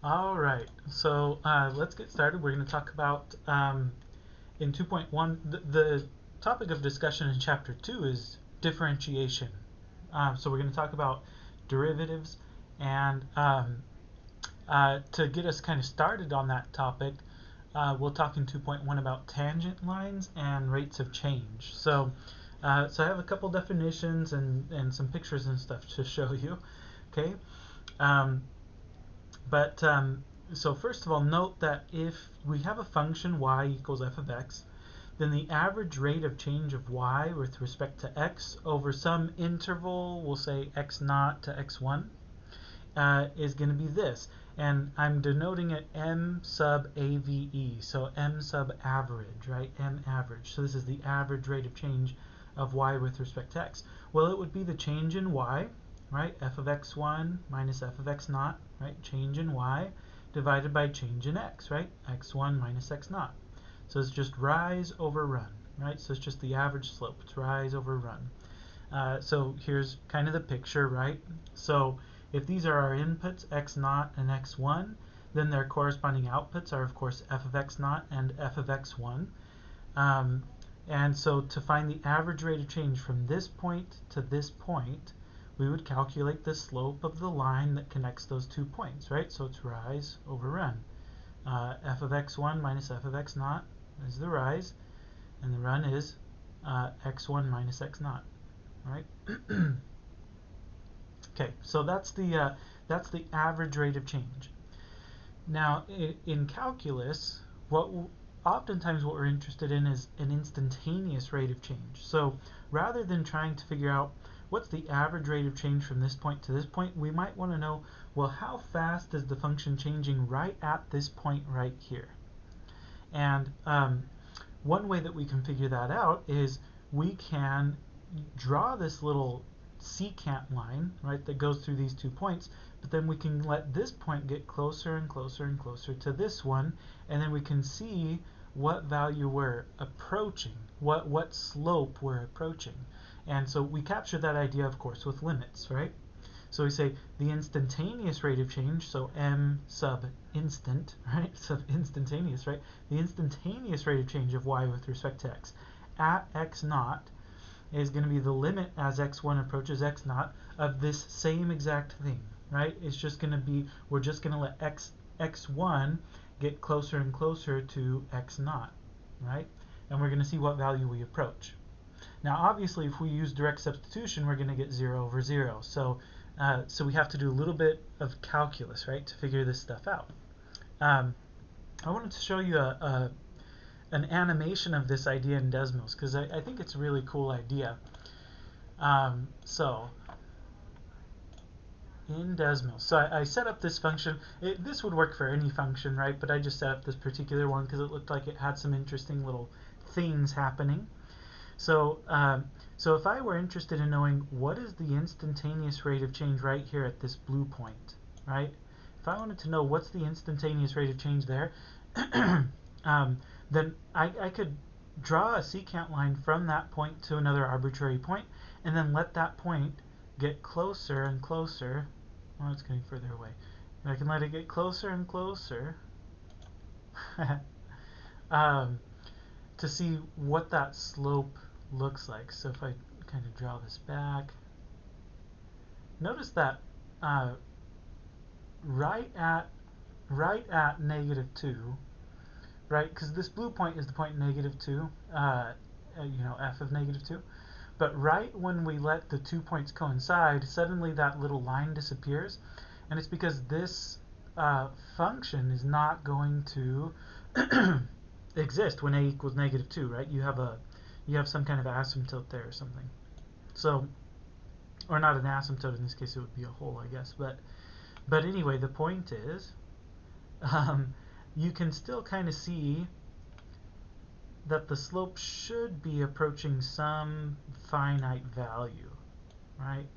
All right, so let's get started. We're going to talk about in 2.1, the topic of discussion in chapter 2 is differentiation. So we're going to talk about derivatives, and to get us kind of started on that topic, we'll talk in 2.1 about tangent lines and rates of change. So I have a couple definitions and some pictures and stuff to show you. Okay. Um, But so first of all, note that if we have a function y equals f of x, then the average rate of change of y with respect to x over some interval, we'll say x naught to x1, is going to be this. And I'm denoting it m sub AVE, so m sub average, right? M average. So this is the average rate of change of y with respect to x. Well, it would be the change in y, right? F of x1 minus f of x naught, right? Change in y divided by change in x, right? x1 minus x naught. So it's just rise over run, right? So it's just the average slope. It's rise over run. So here's kind of the picture, right? So if these are our inputs, x naught and x1, then their corresponding outputs are, of course, f of x naught and f of x1. Um, and so to find the average rate of change from this point to this point, we would calculate the slope of the line that connects those 2 points, right? So it's rise over run. F of x1 minus f of x naught is the rise, and the run is x1 minus x naught, right? Okay, so that's the average rate of change. Now, in calculus, oftentimes what we're interested in is an instantaneous rate of change. So rather than trying to figure out what's the average rate of change from this point to this point, we might want to know, well, how fast is the function changing right at this point right here? And one way that we can figure that out is we can draw this little secant line, right, that goes through these 2 points, but then we can let this point get closer and closer and closer to this one, and then we can see what value we're approaching, what slope we're approaching. And so we capture that idea, of course, with limits, right? So we say the instantaneous rate of change, so m sub instant, right? Sub instantaneous, right? The instantaneous rate of change of y with respect to x at x naught is going to be the limit as x1 approaches x naught of this same exact thing, right? It's just going to be, we're just going to let x1 get closer and closer to x naught, right? And we're going to see what value we approach. Now, obviously, if we use direct substitution, we're going to get 0 over 0. So we have to do a little bit of calculus, right, to figure this stuff out. I wanted to show you an animation of this idea in Desmos, because I think it's a really cool idea. So in Desmos, so I set up this function. This would work for any function, right? But I just set up this particular one because it looked like it had some interesting little things happening. So if I were interested in knowing what is the instantaneous rate of change right here at this blue point, right? If I wanted to know what's the instantaneous rate of change there, then I could draw a secant line from that point to another arbitrary point, and then let that point get closer and closer. Well, it's getting further away. And I can let it get closer and closer to see what that slope looks like. So if I kind of draw this back, notice that right at -2, right? Because this blue point is the point -2, f of -2. But right when we let the 2 points coincide, suddenly that little line disappears, and it's because this function is not going to exist when a equals -2, right? You have some kind of asymptote there or something. So, or not an asymptote in this case, it would be a hole, I guess. But anyway, the point is, you can still kind of see that the slope should be approaching some finite value, right?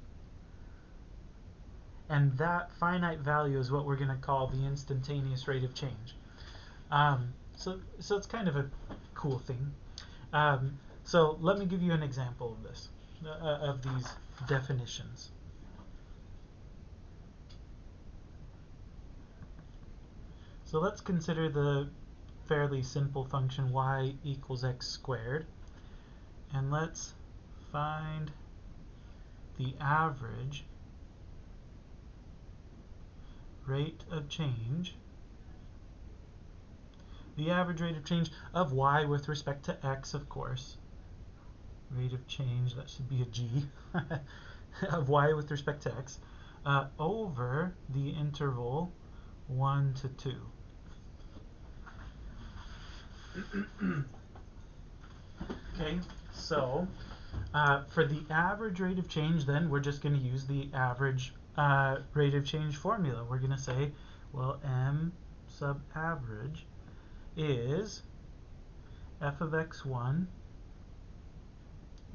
And that finite value is what we're going to call the instantaneous rate of change. So it's kind of a cool thing. So let me give you an example of this, of these definitions. So let's consider the fairly simple function y equals x squared, and let's find the average rate of change, of y with respect to x, of course. Rate of change, that should be a g, of y with respect to x, over the interval 1 to 2. Okay, so for the average rate of change, then we're just going to use the average rate of change formula. We're going to say, well, m sub average is f of x1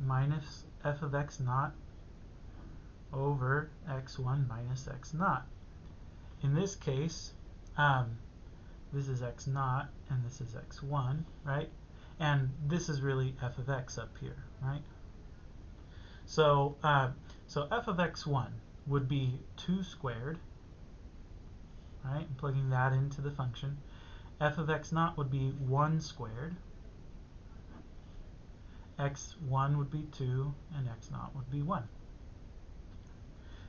minus f of x naught over x1 minus x naught. In this case, this is x naught and this is x1, right? And this is really f of x up here, right? So so f of x1 would be 2 squared, right? I'm plugging that into the function. F of x naught would be 1 squared. X1 would be 2 and x naught would be 1.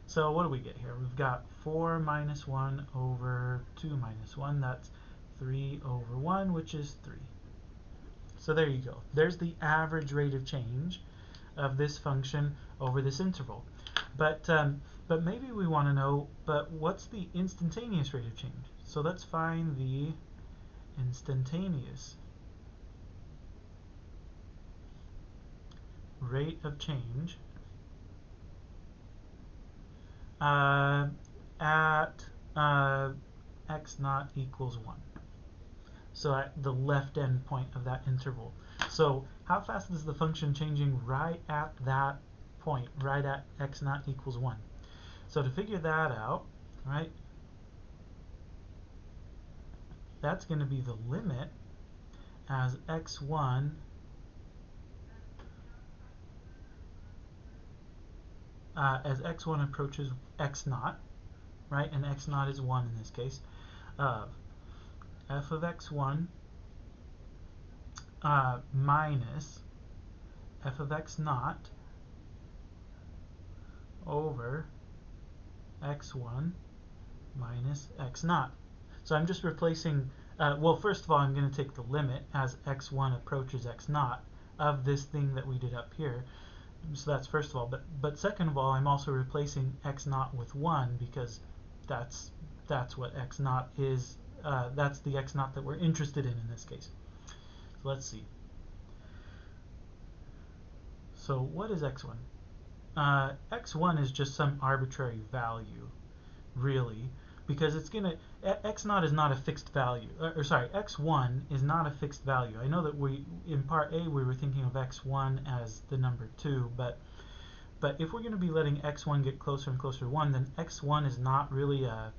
So what do we get here? We've got 4 minus 1 over 2 minus 1. That's 3 over 1, which is 3. So there you go. There's the average rate of change of this function over this interval. But maybe we want to know, but what's the instantaneous rate of change? So let's find the instantaneous rate of change at x naught equals 1. So at the left end point of that interval. So how fast is the function changing right at that point, right at x naught equals 1? So to figure that out, right, that's going to be the limit as x1 approaches x naught, right, and x naught is 1 in this case, of f of x1 minus f of x naught over x1 minus x naught. So I'm just replacing, well, first of all, I'm going to take the limit as x1 approaches x naught of this thing that we did up here. So that's first of all, but second of all, I'm also replacing x naught with 1 because that's what x naught is. That's the x naught that we're interested in this case. So let's see. So what is x1? X1 is just some arbitrary value, really, because it's gonna, x naught is not a fixed value, or sorry, x1 is not a fixed value. I know that in part A we were thinking of x1 as the number 2, but if we're going to be letting x1 get closer and closer to 1, then x1 is not really a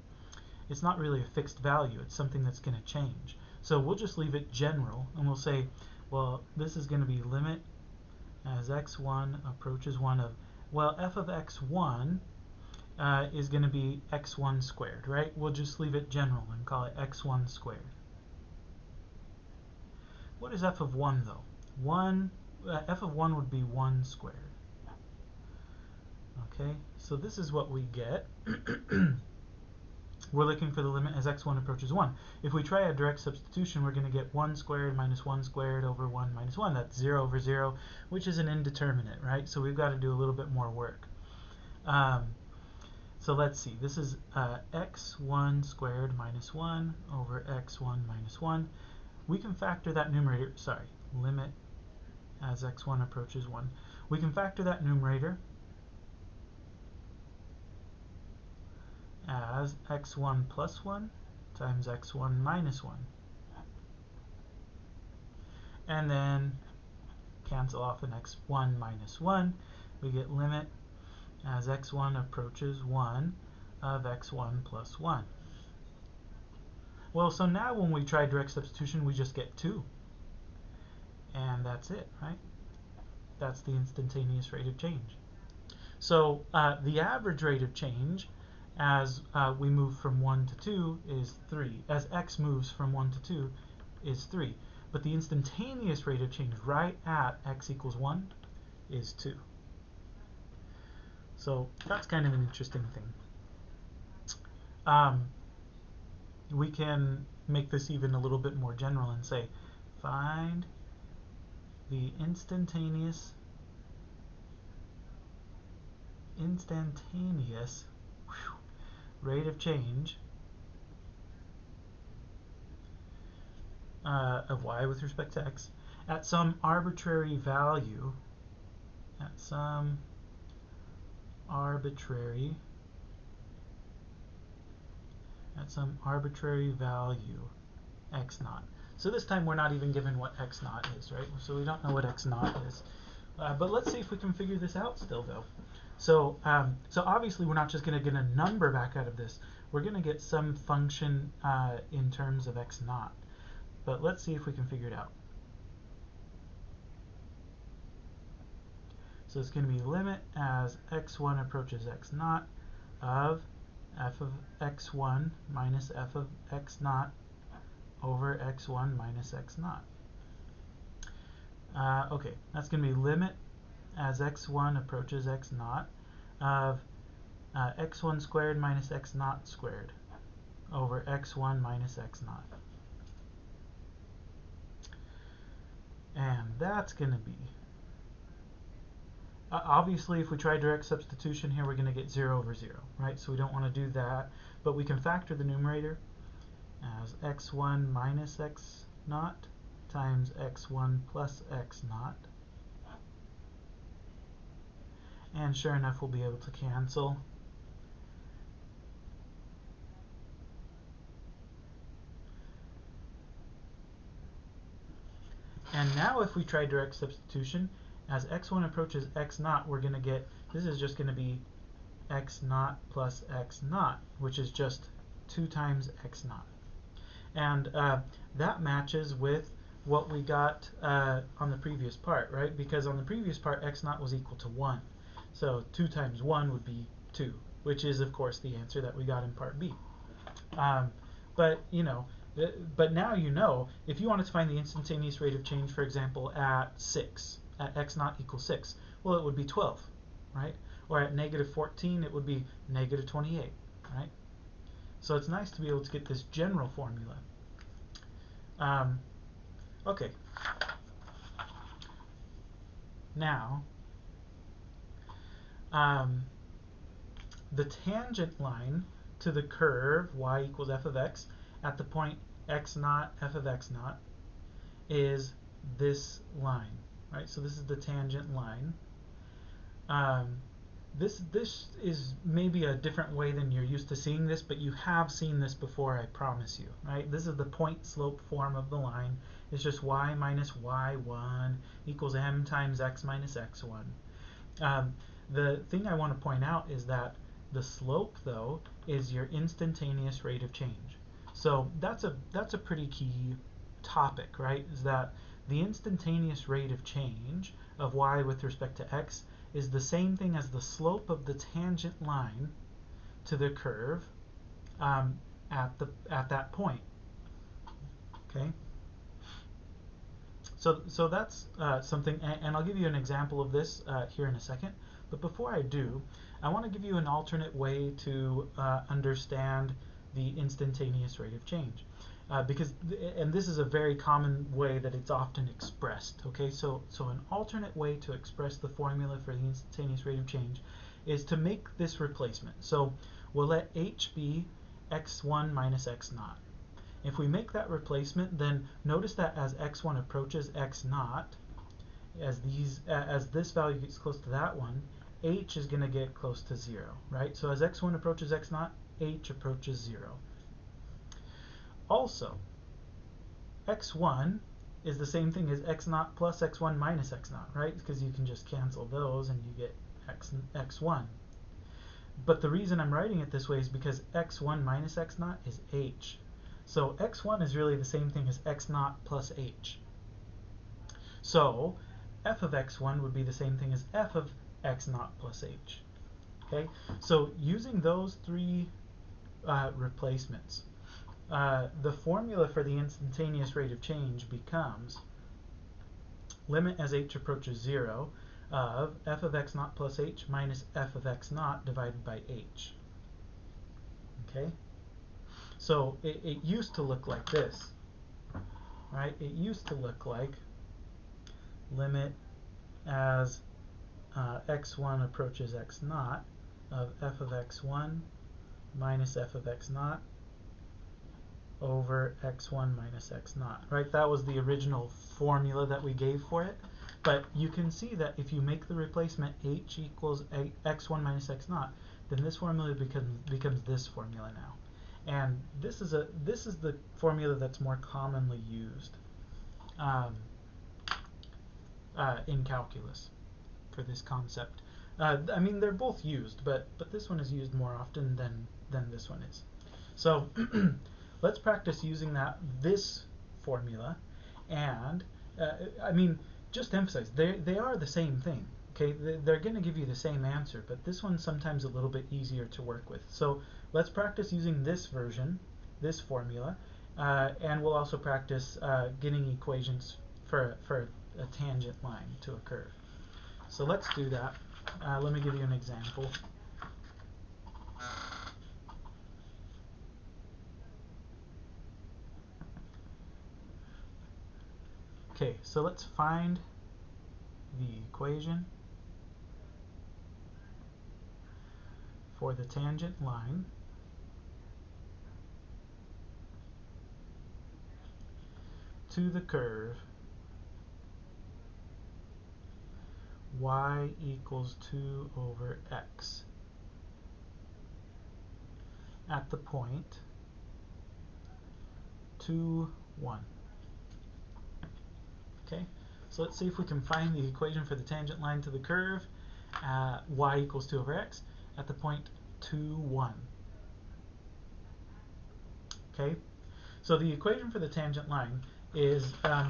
fixed value. It's something that's going to change. So we'll just leave it general, and we'll say, well, this is going to be limit as x1 approaches 1 of, well, f of x1 is going to be x1 squared, right? We'll just leave it general and call it x1 squared. What is f of 1, though? F of 1 would be 1 squared. Okay, so this is what we get. We're looking for the limit as x1 approaches 1. If we try a direct substitution, we're going to get 1 squared minus 1 squared over 1 minus 1. That's 0 over 0, which is an indeterminate, right? So we've got to do a little bit more work. So let's see. This is x1 squared minus 1 over x1 minus 1. We can factor that numerator, sorry, limit as x1 approaches 1. We can factor that numerator as x1 plus 1 times x1 minus 1. And then cancel off an x1 minus 1. We get limit as x1 approaches 1 of x1 plus 1. Well, so now when we try direct substitution, we just get 2. And that's it, right? That's the instantaneous rate of change. So the average rate of change as we move from 1 to 2 is 3. As x moves from 1 to 2 is 3. But the instantaneous rate of change right at x equals 1 is 2. So that's kind of an interesting thing. We can make this even a little bit more general and say, find the instantaneous rate of change of y with respect to x at some arbitrary value, value x naught. So this time we're not even given what x naught is, right? So we don't know what x naught is. But let's see if we can figure this out still, though. So obviously we're not just going to get a number back out of this. We're going to get some function in terms of x naught. But let's see if we can figure it out. So it's going to be limit as x1 approaches x naught of f of x1 minus f of x naught over x1 minus x naught. Okay, that's going to be limit as x1 approaches x naught of x1 squared minus x naught squared over x1 minus x naught. And that's going to be, obviously if we try direct substitution here, we're going to get 0 over 0, right? So we don't want to do that, but we can factor the numerator as x1 minus x naught times x1 plus x naught. And sure enough, we'll be able to cancel. And now if we try direct substitution, as x1 approaches x naught, we're going to get, this is just going to be x naught plus x naught, which is just 2 times x naught. And that matches with what we got on the previous part, right? Because on the previous part, x naught was equal to 1. So 2 times 1 would be 2, which is, of course, the answer that we got in part B. But now you know, if you wanted to find the instantaneous rate of change, for example, at 6, at x naught equals 6, well, it would be 12, right? Or at negative 14, it would be negative 28, right? So it's nice to be able to get this general formula. Okay. Now, the tangent line to the curve y equals f of x at the point x naught f of x naught is this line, right? So this is the tangent line. This is maybe a different way than you're used to seeing this, but you have seen this before, I promise you, right? This is the point slope form of the line. It's just y minus y1 equals m times x minus x1. The thing I want to point out is that the slope, though, is your instantaneous rate of change. So that's a pretty key topic, right? Is that the instantaneous rate of change of y with respect to x is the same thing as the slope of the tangent line to the curve at that point. Okay. So that's something, and I'll give you an example of this here in a second. But before I do, I want to give you an alternate way to understand the instantaneous rate of change. And this is a very common way that it's often expressed. Okay, so an alternate way to express the formula for the instantaneous rate of change is to make this replacement. So we'll let h be x1 minus x naught. If we make that replacement, then notice that as x1 approaches x naught, as this value gets close to that one, h is going to get close to 0, right? So as x1 approaches x naught, h approaches 0. Also, x1 is the same thing as x naught plus x1 minus x naught, right? Because you can just cancel those and you get x1. But the reason I'm writing it this way is because x1 minus x naught is h. So x1 is really the same thing as x naught plus h. So f of x1 would be the same thing as f of x naught plus h. Okay, so using those three replacements, the formula for the instantaneous rate of change becomes limit as h approaches 0 of f of x naught plus h minus f of x naught divided by h. Okay, so it used to look like this, right? It used to look like limit as x1 approaches x naught of f of x1 minus f of x naught over x1 minus x naught, right? That was the original formula that we gave for it, but you can see that if you make the replacement h equals x1 minus x naught, then this formula becomes this formula now. And this is the formula that's more commonly used in calculus for this concept. I mean, they're both used, but this one is used more often than this one is. So let's practice using this formula, and I mean, just emphasize they are the same thing. Okay, they're going to give you the same answer, but this one's sometimes a little bit easier to work with. So let's practice using this version, this formula, and we'll also practice getting equations for a tangent line to a curve. So let's do that. Let me give you an example. Okay, so let's find the equation for the tangent line to the curve y equals 2 over x at the point 2, 1. Okay, so let's see if we can find the equation for the tangent line to the curve y equals 2 over x at the point 2, 1. Okay, so the equation for the tangent line is the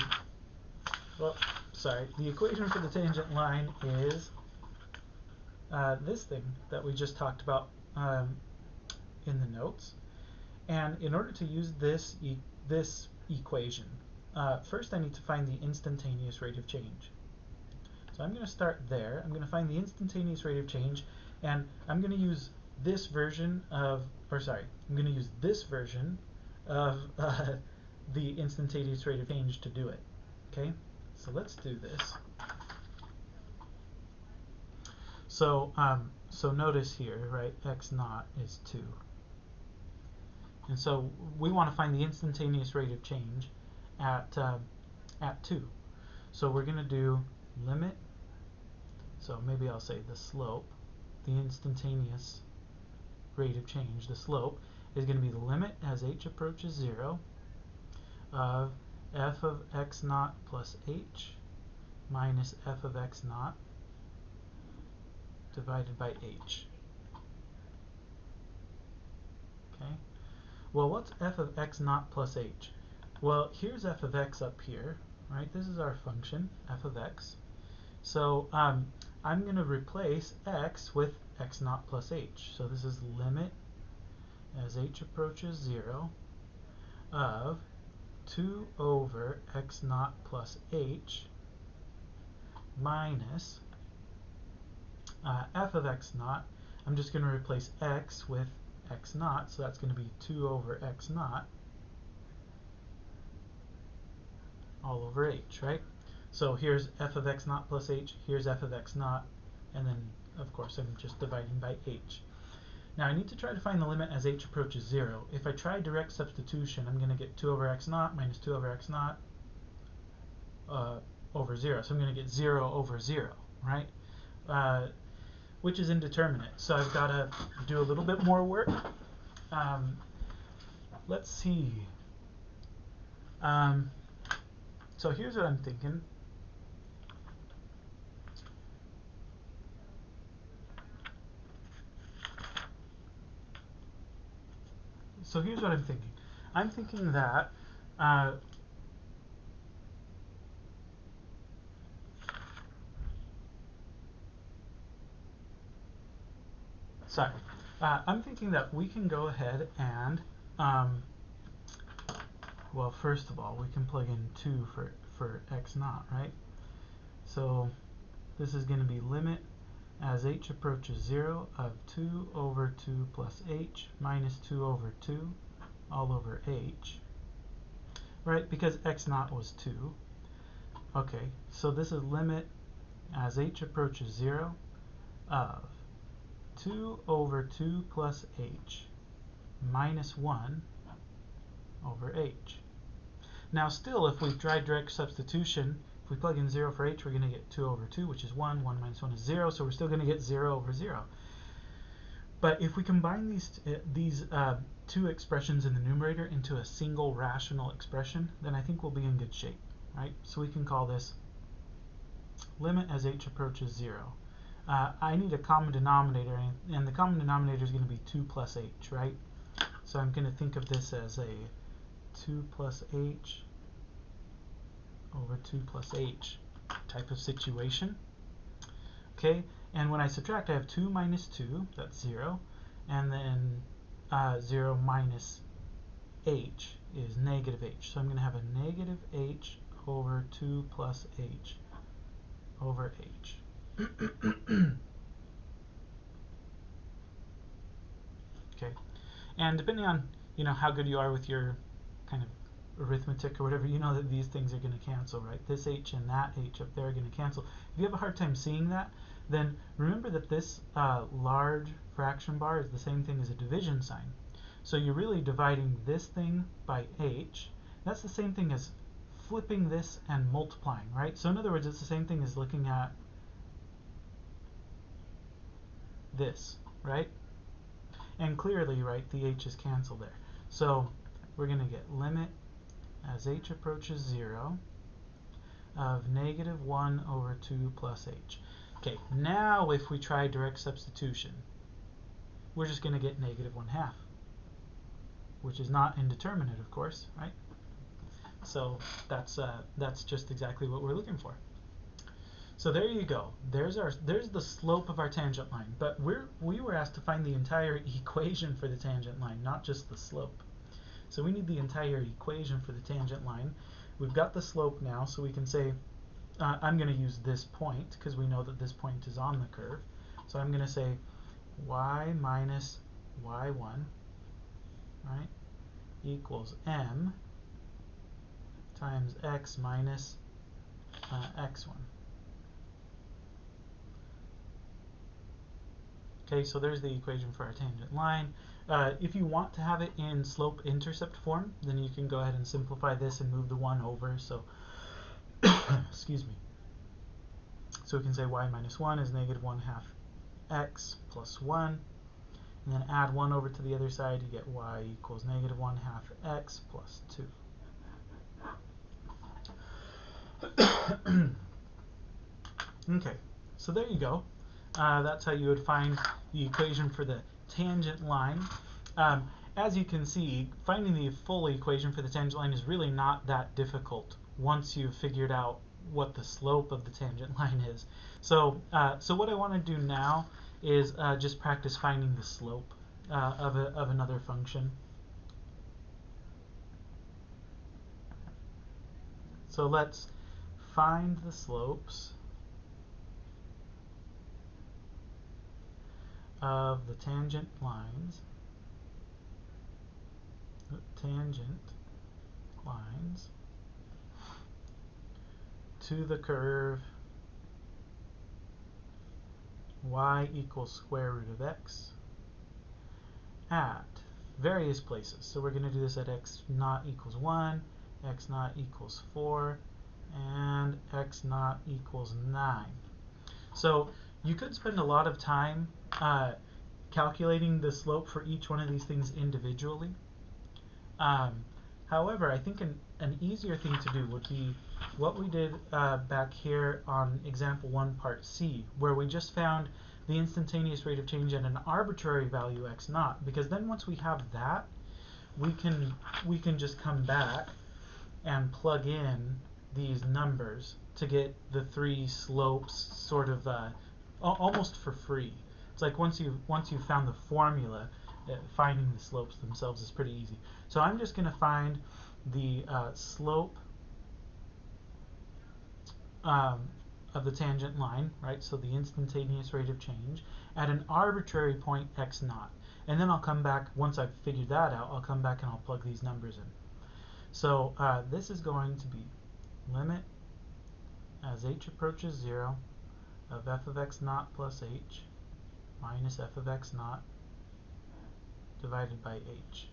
equation for the tangent line is this thing that we just talked about in the notes. And in order to use this equation, first I need to find the instantaneous rate of change. So I'm going to start there. I'm going to find the instantaneous rate of change, and I'm going to use this version of, I'm going to use this version of the instantaneous rate of change to do it. Okay, so let's do this. So so notice here, right, x naught is 2. And so we want to find the instantaneous rate of change at 2. So we're going to do limit, so maybe I'll say the slope, the instantaneous rate of change, the slope, is going to be the limit as h approaches 0 of f of x naught plus h minus f of x naught divided by h. Okay. Well, what's f of x naught plus h? Well, here's f of x up here, right? This is our function, f of x. So I'm going to replace x with x naught plus h. So this is limit as h approaches 0 of 2 over x naught plus h minus f of x naught. I'm just going to replace x with x naught, so that's going to be 2 over x naught all over h, right? So here's f of x naught plus h, here's f of x naught, and then of course I'm just dividing by h. Now I need to try to find the limit as h approaches 0. If I try direct substitution, I'm going to get 2 over x naught minus 2 over x naught over 0. So I'm going to get 0 over 0, right? Which is indeterminate. So I've got to do a little bit more work. Let's see. So here's what I'm thinking. I'm thinking that sorry. I'm thinking that we can go ahead and, well, first of all, we can plug in 2 for x naught, right? So this is going to be limit as h approaches 0 of 2 over 2 plus h minus 2 over 2 all over h, right? Because x naught was 2. Okay, so this is limit as h approaches 0 of 2 over 2 plus h minus 1 over h. Now still, if we try direct substitution, if we plug in 0 for h, we're going to get 2 over 2, which is 1. 1 minus 1 is 0, so we're still going to get 0 over 0. But if we combine these two expressions in the numerator into a single rational expression, then I think we'll be in good shape, right? So we can call this limit as h approaches 0. I need a common denominator, and the common denominator is going to be 2 plus h, right? So I'm going to think of this as a 2 plus h over 2 plus h type of situation. Okay, and when I subtract, I have 2 minus 2, that's 0, and then 0 minus h is negative h. So I'm going to have a negative h over 2 plus h over h. Okay, and depending on how good you are with your kind of arithmetic or whatever, you know that these things are going to cancel, right? This h and that h up there are going to cancel. If you have a hard time seeing that, then remember that this large fraction bar is the same thing as a division sign. So you're really dividing this thing by h. That's the same thing as flipping this and multiplying, right? So in other words, it's the same thing as looking at this, right? And clearly, right, the h is canceled there. So we're going to get limit as h approaches 0 of negative 1 over 2 plus h. Okay, now if we try direct substitution, we're just going to get negative 1/2, which is not indeterminate, of course, right? So that's just exactly what we're looking for. So there you go. There's the slope of our tangent line. But we were asked to find the entire equation for the tangent line, not just the slope. So we need the entire equation for the tangent line. We've got the slope now, so we can say, I'm going to use this point because we know that this point is on the curve. So I'm going to say y minus y1, right, equals m times x minus x1. Okay, so there's the equation for our tangent line. If you want to have it in slope-intercept form, then you can go ahead and simplify this and move the 1 over. So, excuse me. So we can say y minus 1 is negative 1/2 x plus 1. And then add 1 over to the other side, you get y equals negative 1/2 x plus 2. Okay, so there you go. That's how you would find the equation for the tangent line. As you can see, finding the full equation for the tangent line is really not that difficult once you've figured out what the slope of the tangent line is. So what I want to do now is just practice finding the slope of another function. So let's find the slopes of the tangent lines, to the curve y equals square root of x at various places. So we're going to do this at x naught equals 1, x naught equals 4, and x naught equals 9. So you could spend a lot of time calculating the slope for each one of these things individually. However, I think an easier thing to do would be what we did back here on example 1 part C, where we just found the instantaneous rate of change at an arbitrary value x naught, because then once we have that, we can just come back and plug in these numbers to get the 3 slopes sort of almost for free. It's like once you've found the formula, finding the slopes themselves is pretty easy. So I'm just going to find the slope of the tangent line, right? So the instantaneous rate of change at an arbitrary point x naught. And then I'll come back, once I've figured that out, I'll come back and I'll plug these numbers in. So this is going to be limit as h approaches 0 of f of x naught plus h minus f of x naught divided by h.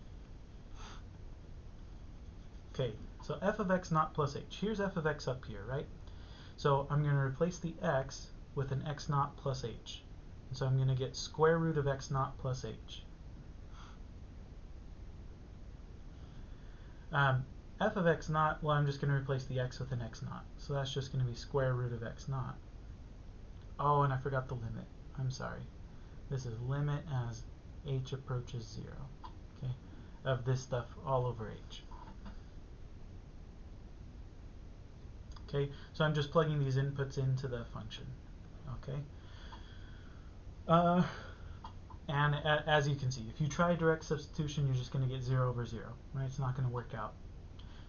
Okay, so f of x naught plus h. Here's f of x up here, right? So I'm going to replace the x with an x naught plus h. And so I'm going to get square root of x naught plus h. F of x naught, well, I'm just going to replace the x with an x naught. So that's just going to be square root of x naught. Oh, and I forgot the limit. I'm sorry. This is limit as h approaches 0, okay, of this stuff all over h. Okay, so I'm just plugging these inputs into the function. Okay. And as you can see, if you try direct substitution, you're just going to get 0 over 0, right? It's not going to work out.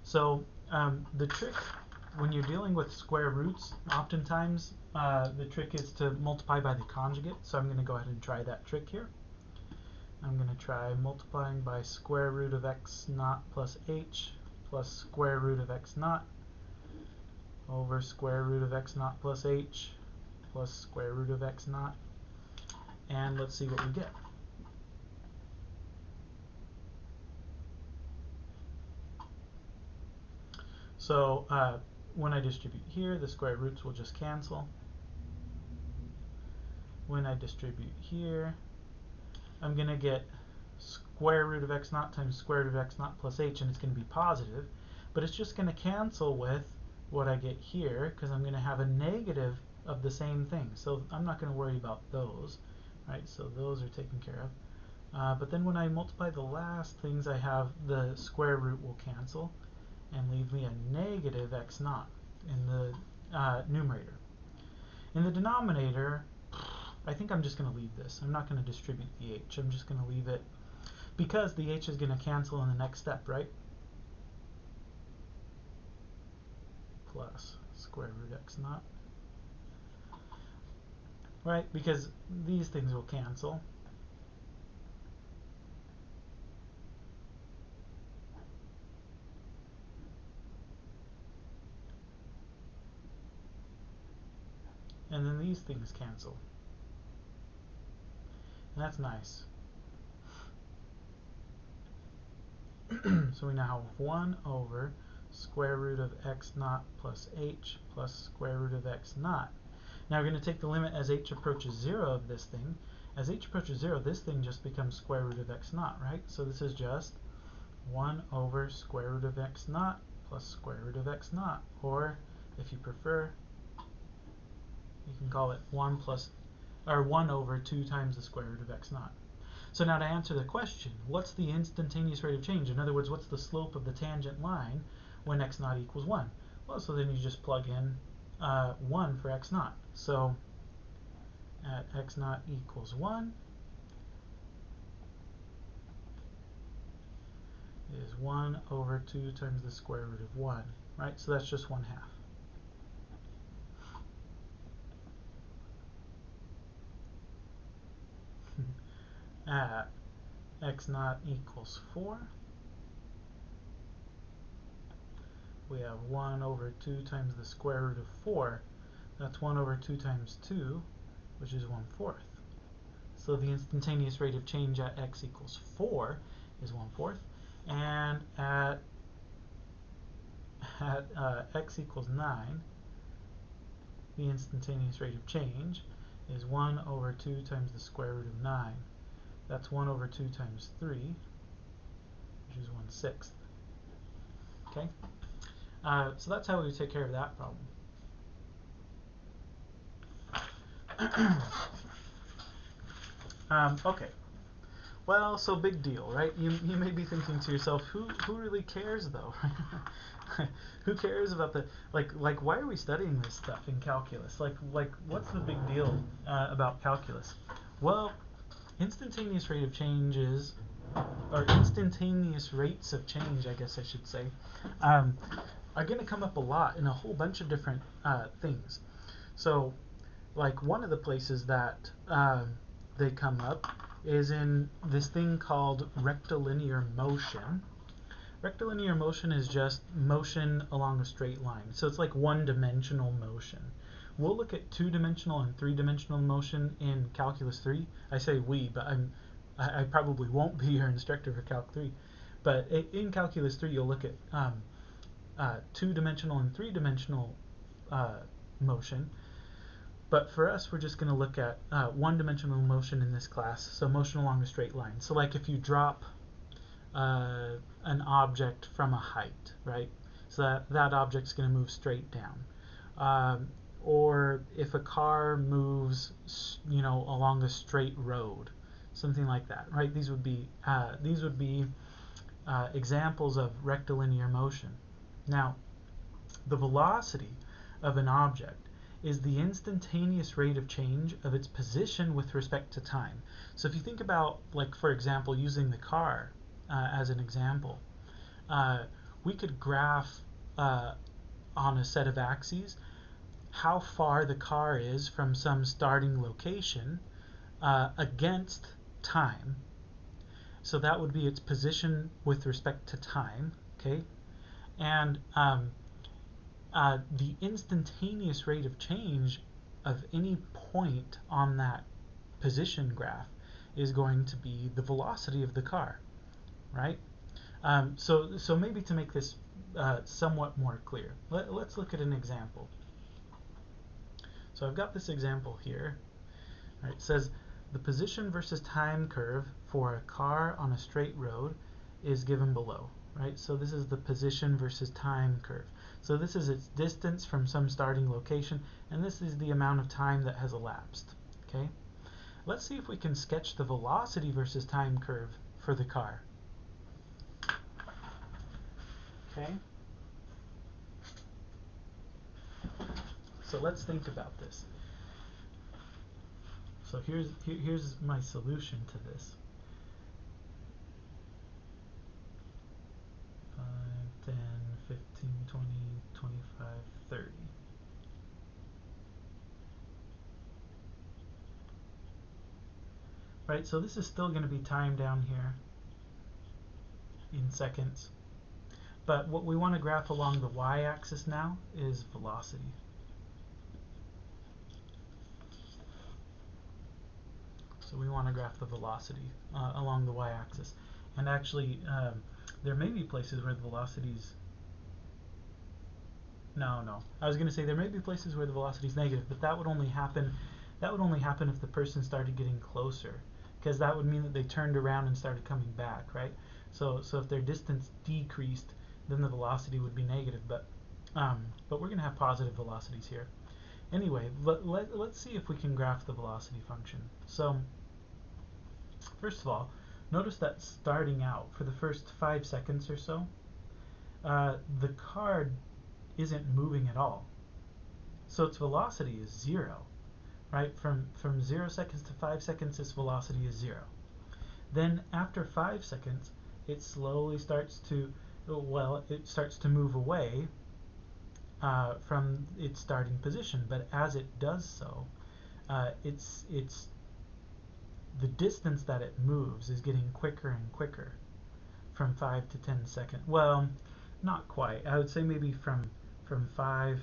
So the trick when you're dealing with square roots, oftentimes the trick is to multiply by the conjugate. So I'm going to go ahead and try that trick here. I'm going to try multiplying by square root of x naught plus h plus square root of x naught over square root of x naught plus h plus square root of x naught. And let's see what we get. So when I distribute here, the square roots will just cancel. When I distribute here, I'm going to get square root of x naught times square root of x naught plus h, and it's going to be positive. But it's just going to cancel with what I get here, because I'm going to have a negative of the same thing. So I'm not going to worry about those. Right, so those are taken care of. But then when I multiply the last things I have, the square root will cancel and leave me a negative x naught in the numerator. In the denominator, I think I'm just going to leave this. I'm not going to distribute the h. I'm just going to leave it because the h is going to cancel in the next step, right? Plus square root x naught. Right, because these things will cancel. And then these things cancel. And that's nice. So we now have 1 over square root of x naught plus h plus square root of x naught. Now we're going to take the limit as h approaches 0 of this thing. As h approaches 0, this thing just becomes square root of x naught, right? So this is just 1 over square root of x naught plus square root of x naught. Or, if you prefer, you can call it 1 over 2 times the square root of x naught. So now to answer the question, what's the instantaneous rate of change? In other words, what's the slope of the tangent line when x naught equals 1? Well, so then you just plug in 1 for x naught. So at x naught equals 1 is 1 over 2 times the square root of 1, right? So that's just 1/2. At x naught equals 4, we have 1 over 2 times the square root of 4. That's 1 over 2 times 2, which is 1/4. So the instantaneous rate of change at x equals 4 is 1/4. And at x equals 9, the instantaneous rate of change is 1 over 2 times the square root of 9. That's 1 over 2 times 3, which is 1/6. Okay? So that's how we take care of that problem. Okay. Well, so big deal, right? You may be thinking to yourself, who really cares though? Who cares about the like why are we studying this stuff in calculus? Like what's the big deal about calculus? Well, instantaneous rate of change is, or instantaneous rates of change, I guess I should say, are going to come up a lot in a whole bunch of different things. So, like one of the places that they come up is in this thing called rectilinear motion. Rectilinear motion is just motion along a straight line. So it's like one-dimensional motion. We'll look at two-dimensional and three-dimensional motion in Calculus 3. I say we, but I probably won't be your instructor for Calc 3. But in Calculus 3, you'll look at two-dimensional and three-dimensional motion. But for us, we're just going to look at one-dimensional motion in this class, so motion along a straight line. So like if you drop an object from a height, right? So that object's going to move straight down. Or if a car moves, along a straight road, something like that, right? These would be examples of rectilinear motion. Now, the velocity of an object is the instantaneous rate of change of its position with respect to time. So if you think about, like, for example, using the car as an example, we could graph on a set of axes how far the car is from some starting location against time. So that would be its position with respect to time, okay? And the instantaneous rate of change of any point on that position graph is going to be the velocity of the car, right? So maybe to make this somewhat more clear, let's look at an example. So I've got this example here. Right, it says the position versus time curve for a car on a straight road is given below. Right, so this is the position versus time curve. So this is its distance from some starting location, and this is the amount of time that has elapsed. Okay, let's see if we can sketch the velocity versus time curve for the car. Okay, so let's think about this. So here's my solution to this. 5, 10, 15, 20, 25, 30. Right, so this is still going to be time down here in seconds. But what we want to graph along the y-axis now is velocity. So we want to graph the velocity along the y-axis. And actually, there may be places where the velocity's... No. I was going to say there may be places where the velocity is negative, but that would only happen if the person started getting closer, because that would mean that they turned around and started coming back, right? So if their distance decreased, then the velocity would be negative, but we're going to have positive velocities here. Anyway, let's see if we can graph the velocity function. So first of all, notice that starting out for the first 5 seconds or so, the car isn't moving at all. So its velocity is 0, right? From 0 seconds to 5 seconds, its velocity is 0. Then after 5 seconds, it slowly starts to, it starts to move away from its starting position. But as it does so, it's the distance that it moves is getting quicker and quicker from 5 to 10 seconds. Well, not quite. I would say maybe from 5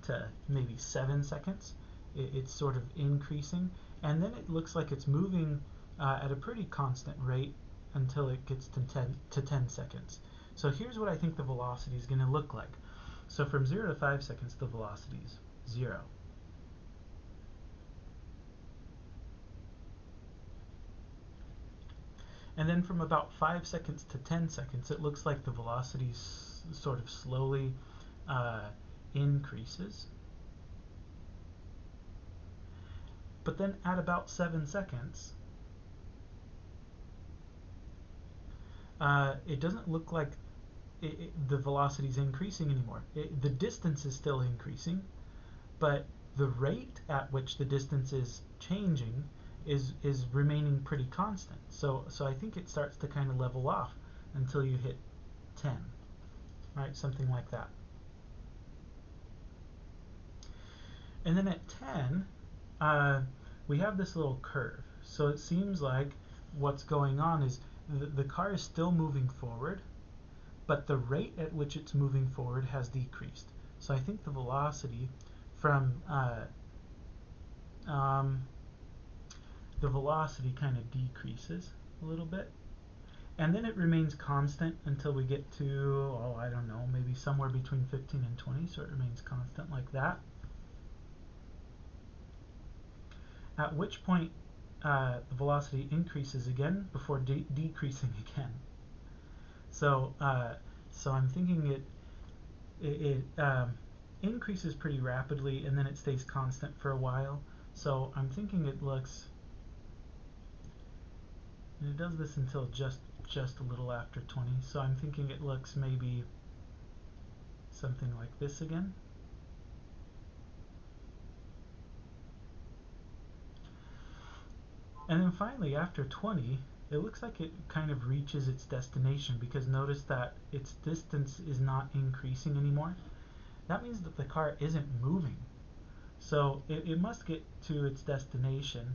to maybe 7 seconds. It's sort of increasing, and then it looks like it's moving at a pretty constant rate until it gets to 10 seconds. So here's what I think the velocity is going to look like. So from 0 to 5 seconds, the velocity is 0. And then from about 5 seconds to 10 seconds, it looks like the velocity sort of slowly increases. But then at about 7 seconds, it doesn't look like the velocity is increasing anymore. The distance is still increasing, but the rate at which the distance is changing is remaining pretty constant. So I think it starts to kind of level off until you hit 10, right? Something like that. And then at 10, we have this little curve. So it seems like what's going on is the car is still moving forward, but the rate at which it's moving forward has decreased. So I think the velocity from the velocity kind of decreases a little bit, and then it remains constant until we get to, oh, I don't know, maybe somewhere between 15 and 20, so it remains constant like that. At which point the velocity increases again before decreasing again. So I'm thinking it increases pretty rapidly and then it stays constant for a while. So I'm thinking it looks, and it does this until just a little after 20. So I'm thinking it looks maybe something like this again. And then finally, after 20, it looks like it kind of reaches its destination, because notice that its distance is not increasing anymore. That means that the car isn't moving. So it must get to its destination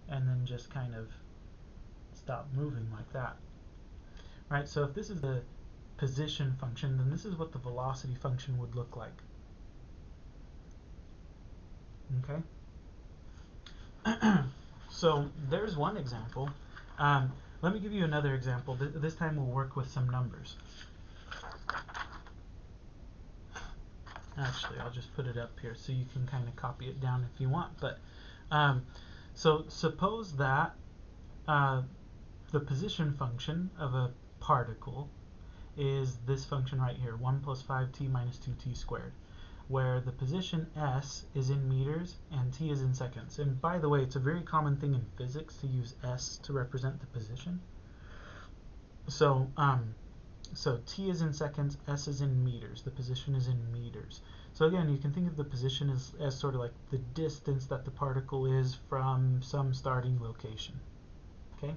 and then just kind of stop moving like that. Right? So if this is the position function, then this is what the velocity function would look like. Okay? So there's one example. Let me give you another example. This time we'll work with some numbers. Actually, I'll just put it up here so you can kind of copy it down if you want. But so suppose that the position function of a particle is this function right here, 1 plus 5t minus 2t squared, where the position s is in meters and t is in seconds. And by the way, it's a very common thing in physics to use s to represent the position. So so t is in seconds, s is in meters, the position is in meters. So again, you can think of the position as sort of like the distance that the particle is from some starting location. Okay.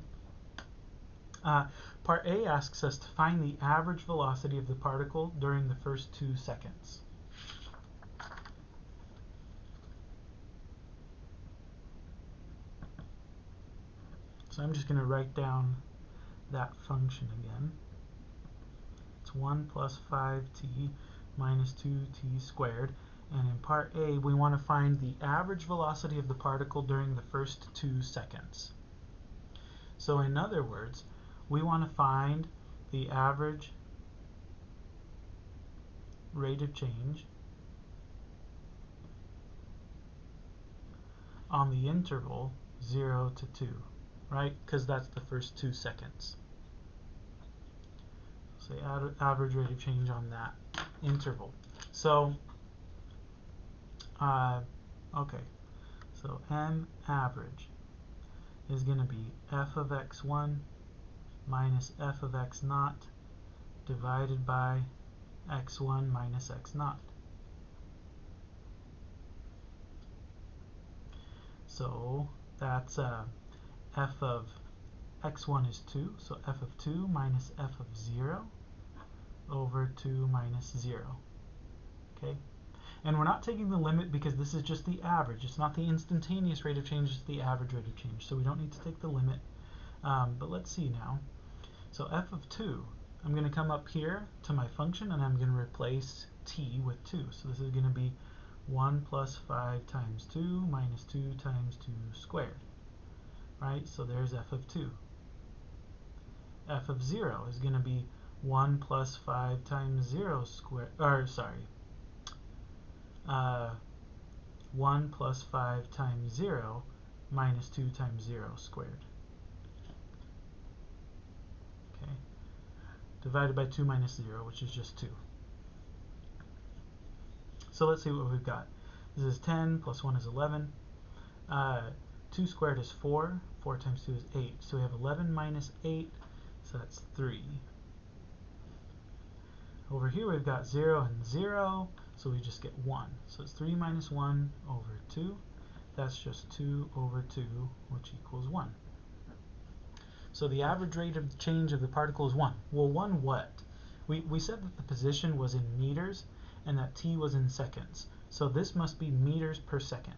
Part A asks us to find the average velocity of the particle during the first 2 seconds. So I'm just going to write down that function again. It's 1 plus 5t minus 2t squared. And in part A, we want to find the average velocity of the particle during the first 2 seconds. So in other words, we want to find the average rate of change on the interval 0 to 2, right? Because that's the first 2 seconds. So average rate of change on that interval. So, okay, so m average is going to be f of x1 minus f of x naught divided by x1 minus x naught. So that's f of x1 is 2, so f of 2 minus f of 0 over 2 minus 0. Okay? And we're not taking the limit because this is just the average. It's not the instantaneous rate of change, it's the average rate of change. So we don't need to take the limit. But let's see now. So f of 2, I'm going to come up here to my function and I'm going to replace t with 2. So this is going to be 1 plus 5 times 2 minus 2 times 2 squared. Right? So there's f of 2. F of 0 is going to be 1 plus 5 times 0 squared, 1 plus 5 times 0 minus 2 times 0 squared. Okay. Divided by 2 minus 0, which is just 2. So let's see what we've got. This is 10 plus 1 is 11. 2 squared is 4. 4 times 2 is 8. So we have 11 minus 8, so that's 3. Over here we've got 0 and 0, so we just get 1. So it's 3 minus 1 over 2. that's just 2 over 2, which equals 1. So the average rate of change of the particle is 1. Well, 1 what? We said that the position was in meters and that t was in seconds. So this must be meters per second.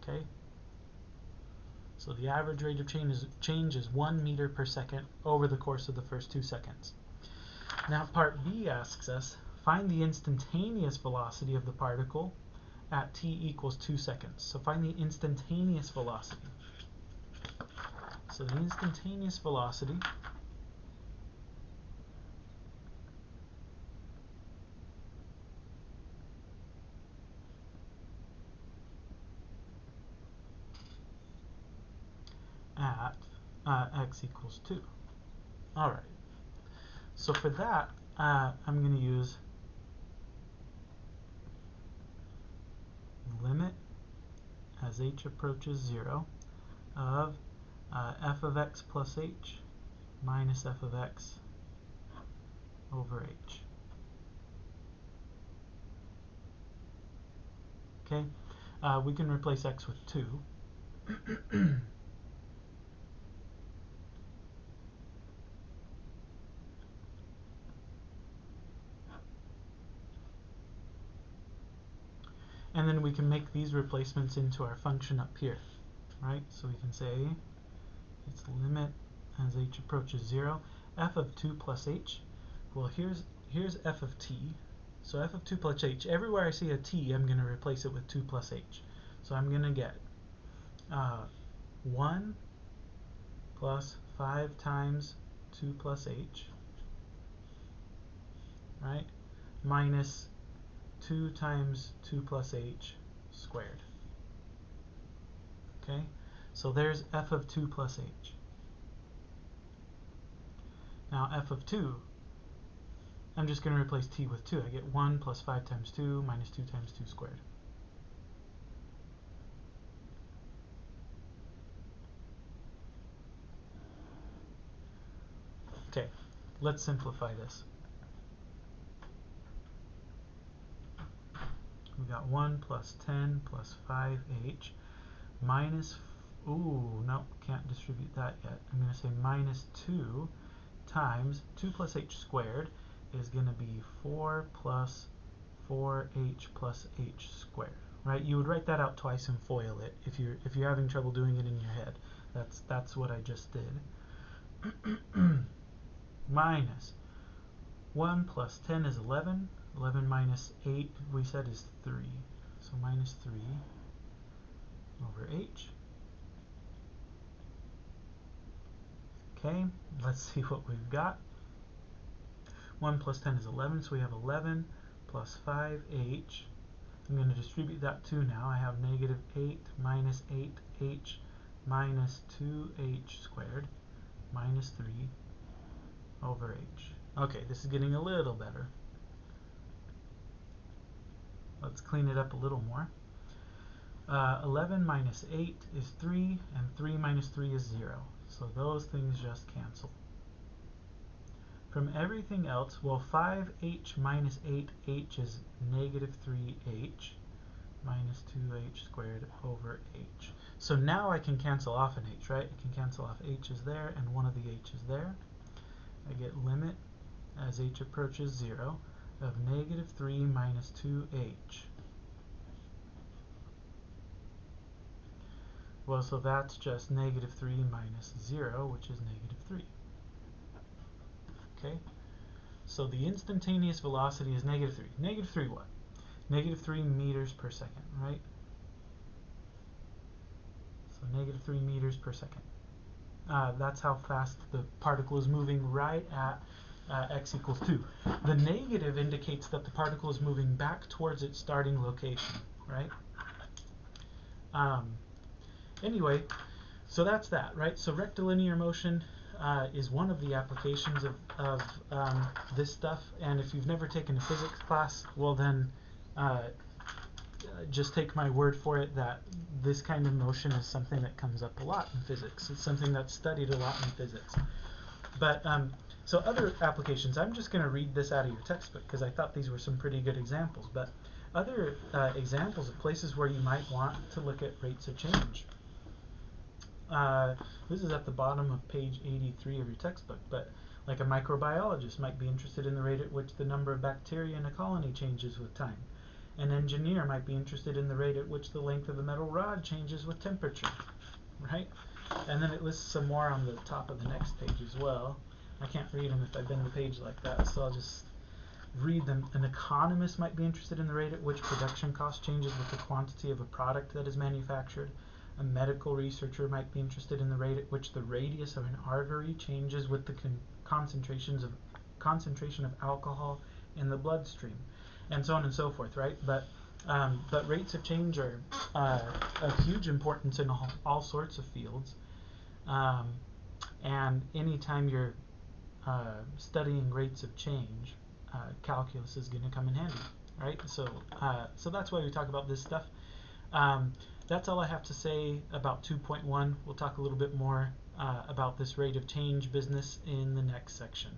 Okay? So the average rate of change is 1 meter per second over the course of the first 2 seconds. Now part B asks us, find the instantaneous velocity of the particle at t equals 2 seconds. So find the instantaneous velocity. So the instantaneous velocity at x equals 2. Alright, so for that I'm going to use limit as h approaches 0 of f of x plus h minus f of x over h. Okay, we can replace x with 2. And then we can make these replacements into our function up here, right? So we can say it's limit as h approaches 0, f of 2 plus h. Well, here's f of t. So f of 2 plus h, everywhere I see a t, I'm going to replace it with 2 plus h. So I'm going to get 1 plus 5 times 2 plus h, right, minus 2 times 2 plus h squared. Okay, so there's f of 2 plus h. Now f of 2, I'm just going to replace t with 2. I get 1 plus 5 times 2 minus 2 times 2 squared. Okay, let's simplify this. We got 1 plus 10 plus 5h minus, no, can't distribute that yet. I'm going to say minus 2 times 2 plus h squared is going to be 4 plus 4h plus h squared. Right? You would write that out twice and FOIL it if you're having trouble doing it in your head. That's what I just did. Minus 1 plus 10 is 11. 11 minus 8 we said is 3. So minus 3 over h. Okay, let's see what we've got. 1 plus 10 is 11, so we have 11 plus 5h. I'm going to distribute that 2 now. I have negative 8 minus 8h minus 2h squared minus 3 over h. Okay, this is getting a little better. Let's clean it up a little more. 11 minus 8 is 3, and 3 minus 3 is 0. So those things just cancel. From everything else, well, 5h minus 8h is negative 3h minus 2h squared over h. So now I can cancel off an h, right? I can cancel off h is there, and one of the h is there. I get limit as h approaches 0 of negative 3 minus 2h. Well, so that's just negative 3 minus 0, which is negative 3. Okay? So the instantaneous velocity is negative 3. Negative 3 what? Negative 3 meters per second, right? So negative 3 meters per second. That's how fast the particle is moving right at x equals 2. The negative indicates that the particle is moving back towards its starting location, right? Anyway, so that's that, right? So rectilinear motion is one of the applications of this stuff, and if you've never taken a physics class, well then just take my word for it that this kind of motion is something that comes up a lot in physics. It's something that's studied a lot in physics. But so other applications, I'm just going to read this out of your textbook because I thought these were some pretty good examples. But other examples of places where you might want to look at rates of change. This is at the bottom of page 83 of your textbook, but like a microbiologist might be interested in the rate at which the number of bacteria in a colony changes with time. An engineer might be interested in the rate at which the length of a metal rod changes with temperature, right? And then it lists some more on the top of the next page as well. I can't read them if I bend the page like that, so I'll just read them. An economist might be interested in the rate at which production cost changes with the quantity of a product that is manufactured. A medical researcher might be interested in the rate at which the radius of an artery changes with the concentration of alcohol in the bloodstream, and so on and so forth, right? But rates of change are of huge importance in all sorts of fields, and anytime you're studying rates of change, calculus is going to come in handy, right? So that's why we talk about this stuff. That's all I have to say about 2.1. We'll talk a little bit more about this rate of change business in the next section.